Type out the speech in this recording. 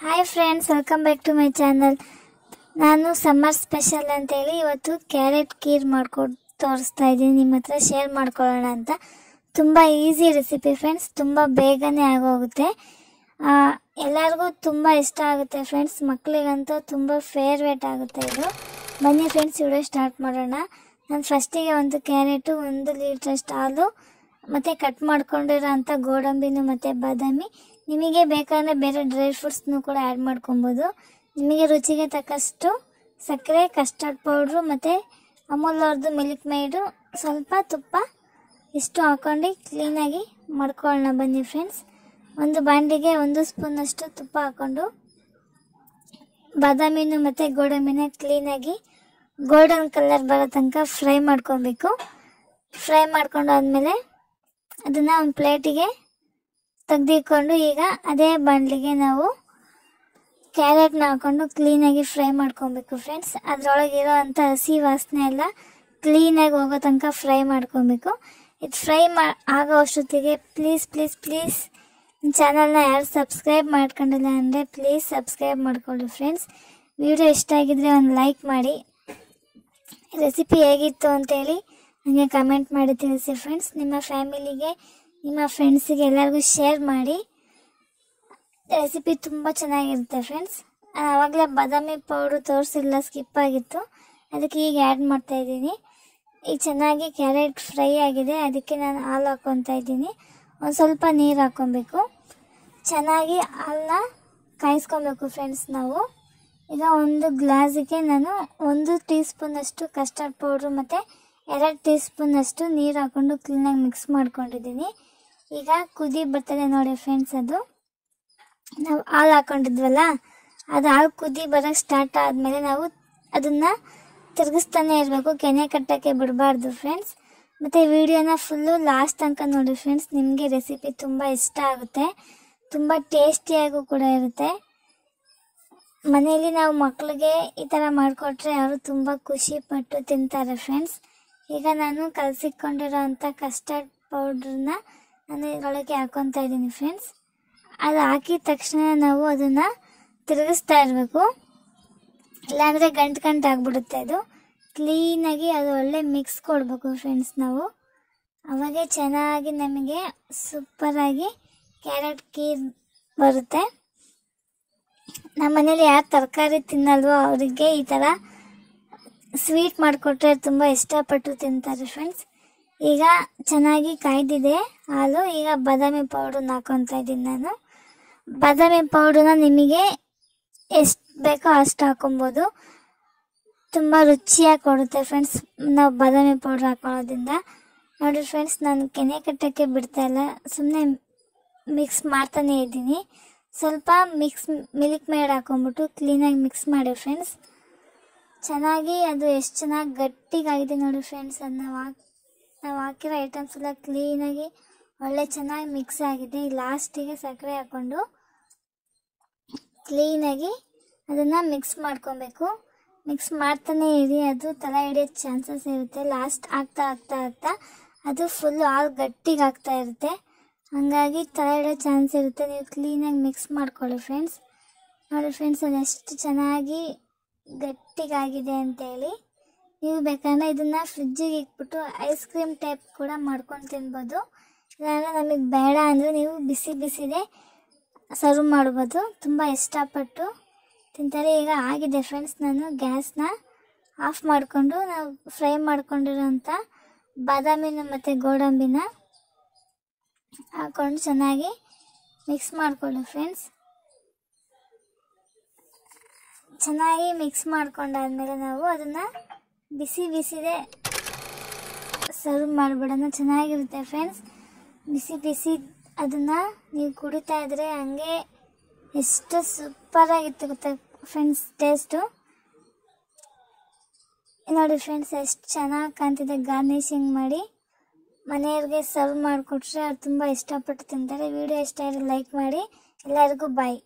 Hi friends, welcome back to my channel. ನಾನು summer special ಅಂತೇಳಿ ಇವತ್ತು ಕ್ಯಾರೆಟ್ ಕೀರ್ ಮಾಡ್ಕೊಂಡು ತೋರಿಸ್ತಾ ಇದ್ದೀನಿ. ನಿಮ್ಮ ಹತ್ರ ಶೇರ್ ಮಾಡ್ಕೊಳ್ಳೋಣ ಅಂತ. ತುಂಬ ಈಸಿ ರೆಸಿಪಿ ಫ್ರೆಂಡ್ಸ್, ತುಂಬ ಬೇಗನೆ ಆಗೋಗುತ್ತೆ. ಎಲ್ಲರಿಗೂ ತುಂಬ ಇಷ್ಟ ಆಗುತ್ತೆ ಫ್ರೆಂಡ್ಸ್. ಮಕ್ಕಳಿಗಂತೂ ತುಂಬ ಫೇವ್ರೇಟ್ ಆಗುತ್ತೆ ಇದು. ಬನ್ನಿ ಫ್ರೆಂಡ್ಸ್, ವಿಡಿಯೋ ಸ್ಟಾರ್ಟ್ ಮಾಡೋಣ. ನಾನು ಫಸ್ಟಿಗೆ ಒಂದು ಕ್ಯಾರೆಟು, 1 ಲೀಟ್ರಷ್ಟು ಹಾಲು, ಮತ್ತು ಕಟ್ ಮಾಡ್ಕೊಂಡಿರೋ ಅಂಥ ಗೋಡಂಬಿನೂ ಮತ್ತು ಬಾದಾಮಿ, ನಿಮಗೆ ಬೇಕಾದರೆ ಬೇರೆ ಡ್ರೈ ಫ್ರೂಟ್ಸ್ನೂ ಕೂಡ ಆ್ಯಡ್ ಮಾಡ್ಕೊಬೋದು. ನಿಮಗೆ ರುಚಿಗೆ ತಕ್ಕಷ್ಟು ಸಕ್ಕರೆ, ಕಸ್ಟರ್ಡ್ ಪೌಡ್ರು ಮತ್ತು ಅಮೂಲ್ ಅವ್ರದ್ದು ಮಿಲ್ಕ್ ಮೇಡು, ಸ್ವಲ್ಪ ತುಪ್ಪ, ಇಷ್ಟು ಹಾಕ್ಕೊಂಡು ಕ್ಲೀನಾಗಿ ಮಾಡ್ಕೊಳ್ಳೋಣ. ಬನ್ನಿ ಫ್ರೆಂಡ್ಸ್, ಒಂದು ಬಾಂಡಿಗೆ 1 ಸ್ಪೂನಷ್ಟು ತುಪ್ಪ ಹಾಕ್ಕೊಂಡು ಬಾದಾಮಿನೂ ಮತ್ತು ಗೋಡಂಬಿನ ಕ್ಲೀನಾಗಿ ಗೋಲ್ಡನ್ ಕಲರ್ ಬರೋ ತನಕ ಫ್ರೈ ಮಾಡ್ಕೊಬೇಕು. ಫ್ರೈ ಮಾಡ್ಕೊಂಡಾದ್ಮೇಲೆ ಅದನ್ನು ಒಂದು ಪ್ಲೇಟಿಗೆ ತೆಗೆದಿಕೊಂಡು ಈಗ ಅದೇ ಬಾಣಲಿಗೆ ನಾವು ಕ್ಯಾರೆಟ್ನ ಹಾಕ್ಕೊಂಡು ಕ್ಲೀನಾಗಿ ಫ್ರೈ ಮಾಡ್ಕೊಬೇಕು ಫ್ರೆಂಡ್ಸ್. ಅದರೊಳಗಿರೋ ಅಂಥ ಹಸಿ ವಾಸನೆ ಎಲ್ಲ ಕ್ಲೀನಾಗಿ ಹೋಗೋ ತನಕ ಫ್ರೈ ಮಾಡ್ಕೊಬೇಕು. ಇದು ಫ್ರೈ ಆಗೋ ಅಷ್ಟೊತ್ತಿಗೆ ಪ್ಲೀಸ್ ಪ್ಲೀಸ್ ಪ್ಲೀಸ್ ಚಾನಲ್ನ ಯಾರು ಸಬ್ಸ್ಕ್ರೈಬ್ ಮಾಡ್ಕೊಂಡಿಲ್ಲ ಅಂದರೆ ಪ್ಲೀಸ್ ಸಬ್ಸ್ಕ್ರೈಬ್ ಮಾಡ್ಕೊಳ್ಳಿ ಫ್ರೆಂಡ್ಸ್. ವಿಡಿಯೋ ಇಷ್ಟ ಆಗಿದ್ದರೆ ಒಂದು ಲೈಕ್ ಮಾಡಿ. ರೆಸಿಪಿ ಹೇಗಿತ್ತು ಅಂತೇಳಿ ನನಗೆ ಕಮೆಂಟ್ ಮಾಡಿ ತಿಳಿಸಿ ಫ್ರೆಂಡ್ಸ್. ನಿಮ್ಮ ಫ್ಯಾಮಿಲಿಗೆ, ನಿಮ್ಮ ಫ್ರೆಂಡ್ಸಿಗೆ ಎಲ್ಲರಿಗೂ ಶೇರ್ ಮಾಡಿ. ರೆಸಿಪಿ ತುಂಬ ಚೆನ್ನಾಗಿರುತ್ತೆ ಫ್ರೆಂಡ್ಸ್. ಆವಾಗಲೇ ಬಾದಾಮಿ ಪೌಡ್ರು ತೋರಿಸಿಲ್ಲ, ಸ್ಕಿಪ್ ಆಗಿತ್ತು, ಅದಕ್ಕೆ ಈಗ ಆ್ಯಡ್ ಮಾಡ್ತಾಯಿದ್ದೀನಿ. ಈಗ ಚೆನ್ನಾಗಿ ಕ್ಯಾರೆಟ್ ಫ್ರೈ ಆಗಿದೆ, ಅದಕ್ಕೆ ನಾನು ಹಾಲು ಹಾಕ್ಕೊತಾ ಇದ್ದೀನಿ. ಒಂದು ಸ್ವಲ್ಪ ನೀರು ಹಾಕ್ಕೊಬೇಕು. ಚೆನ್ನಾಗಿ ಹಾಲನ್ನ ಕಾಯಿಸ್ಕೊಬೇಕು ಫ್ರೆಂಡ್ಸ್. ನಾವು ಈಗ ಒಂದು ಗ್ಲಾಸಿಗೆ ನಾನು 1 ಟೀ ಸ್ಪೂನಷ್ಟು ಕಸ್ಟರ್ಡ್ ಪೌಡ್ರು ಮತ್ತು 2 ಟೀ ಸ್ಪೂನಷ್ಟು ನೀರು ಹಾಕ್ಕೊಂಡು ಕ್ಲೀನಾಗಿ ಮಿಕ್ಸ್ ಮಾಡ್ಕೊಂಡಿದ್ದೀನಿ. ಈಗ ಕುದಿ ಬರ್ತದೆ ನೋಡಿ ಫ್ರೆಂಡ್ಸ್. ಅದು ನಾವು ಹಾಲು ಹಾಕ್ಕೊಂಡಿದ್ವಲ್ಲ, ಅದು ಹಾಲು ಕುದಿ ಬರೋಕ್ಕೆ ಸ್ಟಾರ್ಟ್ ಆದಮೇಲೆ ನಾವು ಅದನ್ನು ತಿರುಗಿಸ್ತಾನೆ ಇರಬೇಕು, ಕೆನೆ ಕಟ್ಟೋಕ್ಕೆ ಬಿಡಬಾರ್ದು ಫ್ರೆಂಡ್ಸ್. ಮತ್ತು ವಿಡಿಯೋನ ಫುಲ್ಲು ಲಾಸ್ಟ್ ತನಕ ನೋಡಿ ಫ್ರೆಂಡ್ಸ್. ನಿಮಗೆ ರೆಸಿಪಿ ತುಂಬ ಇಷ್ಟ ಆಗುತ್ತೆ, ತುಂಬ ಟೇಸ್ಟಿಯಾಗೂ ಕೂಡ ಇರುತ್ತೆ. ಮನೆಯಲ್ಲಿ ನಾವು ಮಕ್ಕಳಿಗೆ ಈ ಥರ ಮಾಡಿಕೊಟ್ರೆ ಅವರು ತುಂಬ ಖುಷಿಪಟ್ಟು ತಿಂತಾರೆ ಫ್ರೆಂಡ್ಸ್. ಈಗ ನಾನು ಕಲಸಿಕೊಂಡಿರೋ ಅಂಥ ಕಸ್ಟರ್ಡ್ ಪೌಡ್ರನ್ನ ನಾನು ಇದರೊಳಗೆ ಹಾಕ್ಕೊತಾ ಇದ್ದೀನಿ ಫ್ರೆಂಡ್ಸ್. ಅದು ಹಾಕಿದ ತಕ್ಷಣ ನಾವು ಅದನ್ನು ತಿರುಗಿಸ್ತಾ ಇರಬೇಕು, ಇಲ್ಲಾಂದರೆ ಗಂಟು ಆಗಿಬಿಡುತ್ತೆ. ಅದು ಕ್ಲೀನಾಗಿ ಅದು ಒಳ್ಳೆ ಮಿಕ್ಸ್ ಕೊಡಬೇಕು ಫ್ರೆಂಡ್ಸ್ ನಾವು. ಅವಾಗೆ ಚೆನ್ನಾಗಿ ನಮಗೆ ಸೂಪರಾಗಿ ಕ್ಯಾರೆಟ್ ಕೀರ್ ಬರುತ್ತೆ. ನಮ್ಮ ಮನೇಲಿ ಯಾರು ತರಕಾರಿ ತಿನ್ನಲ್ವೋ ಅವರಿಗೆ ಈ ಥರ ಸ್ವೀಟ್ ಮಾಡಿಕೊಟ್ರೆ ತುಂಬ ಇಷ್ಟಪಟ್ಟು ತಿಂತಾರೆ ಫ್ರೆಂಡ್ಸ್. ಈಗ ಚೆನ್ನಾಗಿ ಕಾಯ್ದಿದೆ ಹಾಲು. ಈಗ ಬಾದಾಮಿ ಪೌಡ್ರನ್ನ ಹಾಕ್ಕೊತಾ ಇದ್ದೀನಿ ನಾನು. ಬಾದಾಮಿ ಪೌಡ್ರನ್ನ ನಿಮಗೆ ಎಷ್ಟು ಬೇಕೋ ಅಷ್ಟು ಹಾಕೊಬೋದು. ತುಂಬ ರುಚಿಯಾಗಿ ಕೊಡುತ್ತೆ ಫ್ರೆಂಡ್ಸ್ ನಾವು ಬಾದಾಮಿ ಪೌಡ್ರ್ ಹಾಕೊಳ್ಳೋದ್ರಿಂದ. ನೋಡಿ ಫ್ರೆಂಡ್ಸ್, ನಾನು ಕೆನೆ ಕಟ್ಟೋಕ್ಕೆ ಬಿಡ್ತಾಯಿಲ್ಲ, ಸುಮ್ಮನೆ ಮಿಕ್ಸ್ ಮಾಡ್ತಾನೇ ಇದ್ದೀನಿ. ಸ್ವಲ್ಪ ಮಿಲ್ಕ್ ಮೇಡ್ ಹಾಕ್ಕೊಂಬಿಟ್ಟು ಕ್ಲೀನಾಗಿ ಮಿಕ್ಸ್ ಮಾಡಿ ಫ್ರೆಂಡ್ಸ್. ಚೆನ್ನಾಗಿ ಅದು ಎಷ್ಟು ಚೆನ್ನಾಗಿ ಗಟ್ಟಿಗಾಗಿದೆ ನೋಡಿ ಫ್ರೆಂಡ್ಸ್. ಅದು ನಾವು ಹಾಕಿರೋ ಐಟಮ್ಸ್ ಎಲ್ಲ ಕ್ಲೀನಾಗಿ ಒಳ್ಳೆ ಚೆನ್ನಾಗಿ ಮಿಕ್ಸ್ ಆಗಿದೆ. ಲಾಸ್ಟಿಗೆ ಸಕ್ಕರೆ ಹಾಕ್ಕೊಂಡು ಕ್ಲೀನಾಗಿ ಅದನ್ನು ಮಿಕ್ಸ್ ಮಾಡ್ಕೊಬೇಕು. ಮಿಕ್ಸ್ ಮಾಡ್ತಾನೆ ಇರಿ, ಅದು ತಲೆ ಹಿಡಿಯೋ ಚಾನ್ಸಸ್ ಇರುತ್ತೆ. ಲಾಸ್ಟ್ ಆಗ್ತಾ ಆಗ್ತಾ ಆಗ್ತಾ ಅದು ಫುಲ್ಲು ಹಾಲು ಗಟ್ಟಿಗೆ ಆಗ್ತಾ ಇರುತ್ತೆ, ಹಾಗಾಗಿ ತಲೆ ಹಿಡಿಯೋ ಚಾನ್ಸ್ ಇರುತ್ತೆ. ನೀವು ಕ್ಲೀನಾಗಿ ಮಿಕ್ಸ್ ಮಾಡ್ಕೊಳ್ಳಿ ಫ್ರೆಂಡ್ಸ್. ನೋಡಿ ಫ್ರೆಂಡ್ಸ್, ಅದೆಷ್ಟು ಚೆನ್ನಾಗಿ ಗಟ್ಟಿಗಾಗಿದೆ ಅಂತೇಳಿ. ನೀವು ಬೇಕಾದ್ರೆ ಇದನ್ನು ಫ್ರಿಜ್ಜಿಗೆ ಇಟ್ಬಿಟ್ಟು ಐಸ್ ಕ್ರೀಮ್ ಟೈಪ್ ಕೂಡ ಮಾಡ್ಕೊಂಡು ತಿನ್ಬೋದು. ಇಲ್ಲಾಂದರೆ ನಮಗೆ ಬೇಡ ಅಂದರೆ ನೀವು ಬಿಸಿ ಬಿಸಿದೇ ಸರ್ವ್ ಮಾಡ್ಬೋದು. ತುಂಬ ಇಷ್ಟಪಟ್ಟು ತಿಂತಾರೆ. ಈಗ ಆಗಿದೆ ಫ್ರೆಂಡ್ಸ್. ನಾನು ಗ್ಯಾಸ್ನ ಆಫ್ ಮಾಡಿಕೊಂಡು ನಾವು ಫ್ರೈ ಮಾಡ್ಕೊಂಡಿರೋಂಥ ಬಾದಾಮಿನ ಮತ್ತು ಗೋಡಂಬಿನ ಹಾಕ್ಕೊಂಡು ಚೆನ್ನಾಗಿ ಮಿಕ್ಸ್ ಮಾಡಿಕೊಳ್ಳಿ ಫ್ರೆಂಡ್ಸ್. ಚೆನ್ನಾಗಿ ಮಿಕ್ಸ್ ಮಾಡ್ಕೊಂಡಾದ್ಮೇಲೆ ನಾವು ಅದನ್ನು ಬಿಸಿ ಬಿಸಿದೇ ಸರ್ವ್ ಮಾಡಿಬಿಡೋಣ. ಚೆನ್ನಾಗಿರುತ್ತೆ ಫ್ರೆಂಡ್ಸ್. ಬಿಸಿ ಬಿಸಿ ಅದನ್ನು ನೀವು ಕುಡಿತಾ ಇದ್ದರೆ ಹಂಗೆ ಎಷ್ಟು ಸೂಪರಾಗಿತ್ತು ಗೊತ್ತಾ ಫ್ರೆಂಡ್ಸ್ ಟೇಸ್ಟು. ನೋಡಿ ಫ್ರೆಂಡ್ಸ್, ಎಷ್ಟು ಚೆನ್ನಾಗಿ ಕಾಣ್ತಿದೆ. ಗಾರ್ನಿಷಿಂಗ್ ಮಾಡಿ ಮನೆಯವ್ರಿಗೆ ಸರ್ವ್ ಮಾಡಿಕೊಟ್ರೆ ಅವ್ರು ತುಂಬ ಇಷ್ಟಪಟ್ಟು ತಿಂತಾರೆ. ವಿಡಿಯೋ ಇಷ್ಟ ಆದರೆ ಲೈಕ್ ಮಾಡಿ. ಎಲ್ಲರಿಗೂ ಬಾಯ್.